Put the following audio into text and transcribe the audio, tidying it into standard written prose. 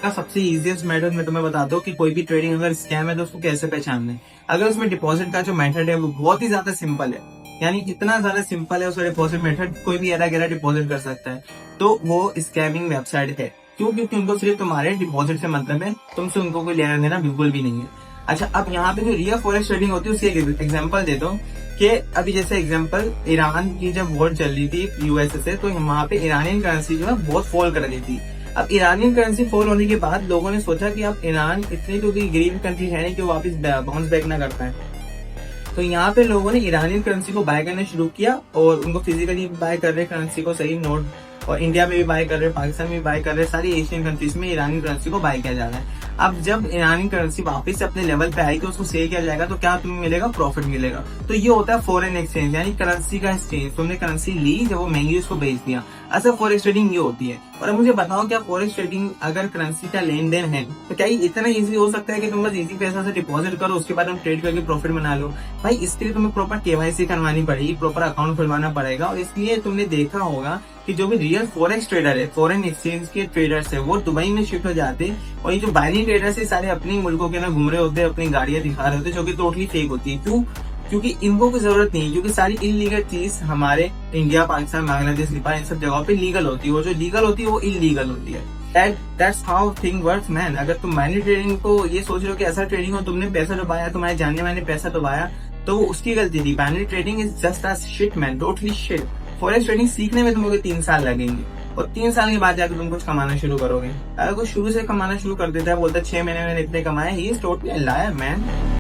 का सबसे easiest method मैं तुम्हें बताता हूँ कि कोई भी ट्रेडिंग अगर स्कैम है तो उसको कैसे पहचानना है। अगर उसमें डिपॉजिट का जो मेथड है वो बहुत ही ज्यादा सिंपल है, यानी इतना ज्यादा सिंपल है उसका डिपॉजिट मेथड, कोई भी एरा गैरा डिपॉजिट कर सकता है, तो वो स्कैमिंग वेबसाइट है। क्यों? क्योंकि उनको सिर्फ तुम्हारे डिपॉजिट से मतलब है, तुमसे उनको कोई लेना देना बिल्कुल भी नहीं है। अच्छा, अब यहाँ पे जो रियल फॉरेक्स ट्रेडिंग होती है उसकी एक एग्जांपल देता हूँ कि अभी जैसे एग्जांपल ईरान की जब वॉर चल रही थी यूएसए से, तो वहां पे ईरानियन करेंसी जो है बहुत फॉल कर रही थी। अब ईरानियन करेंसी फॉल होने के बाद लोगों ने सोचा कि अब ईरान इतनी क्योंकि गरीब कंट्री है नहीं कि वो वापस बाउंस बैक ना करता है, तो यहाँ पे लोगों ने ईरानियन करेंसी को बाय करना शुरू किया और उनको फिजिकली बाय कर रहे करेंसी को, सही नोट, और इंडिया में भी बाय कर रहे, पाकिस्तान में भी बाय कर रहे, सारी एशियन कंट्रीज में ईरानी करेंसी को बाय किया जा रहा है। अब जब ईरानी करेंसी वापस से अपने लेवल पे आएगी, उसको सेल किया जाएगा, तो क्या तुम्हें मिलेगा? प्रॉफिट मिलेगा। तो ये होता है फॉरेन एक्सचेंज, यानी करेंसी का एक्सचेंज। तुमने करेंसी ली, जब वो महंगी उसको बेच दिया। अच्छा, फॉरेक्स ट्रेडिंग ये होती है। और अब मुझे बताओ, क्या फॉरेक्स ट्रेडिंग अगर करेंसी का लेन देन है तो क्या ये इतना इजी हो सकता है कि तुम बस इजी पैसा से डिपॉजिट करो, उसके बाद तुम ट्रेड करके प्रॉफिट बना लो? भाई, इसके लिए तुम्हें प्रॉपर केवाईसी करवानी पड़ेगी, प्रॉपर अकाउंट खुलवाना पड़ेगा। और इसलिए तुमने देखा होगा कि जो भी रियल फॉरेक्स ट्रेडर है, फॉरेन एक्सचेंज के ट्रेडर्स है, वो दुबई में शिफ्ट हो जाते हैं। और ये जो बाइनरी ट्रेडर्स है सारे अपने मुल्कों के ना घूम रहे होते हैं, अपनी गाड़ियां दिखा रहे होते हैं, जो कि टोटली फेक होती है। क्यों? क्योंकि इनको कोई जरूरत नहीं है, क्योंकि सारी इलीगल चीज हमारे इंडिया, पाकिस्तान, बांग्लादेश, नेपाल, इन सब जगहों पे लीगल होती है। वो जो लीगल होती है वो इलीगल होती है। That's how thing works, man। अगर तुम बाइनरी ट्रेडिंग को ये सोच रहे हो कि ऐसा ट्रेडिंग हो, तुमने पैसा डुबाया, तुम्हारे जानने वाले पैसा डुबाया, तो वो उसकी गलती थी। Binary trading is just a shit, man, totally shit. Forex trading सीखने में तुम्हें 3 साल लगेंगे, और 3 साल के बाद जाकर तुम कुछ कमाना शुरू करोगे। अगर कुछ शुरू से कमाना शुरू कर देता है, बोलता है 6 महीने में इतने कमाए, he is totally liar, man.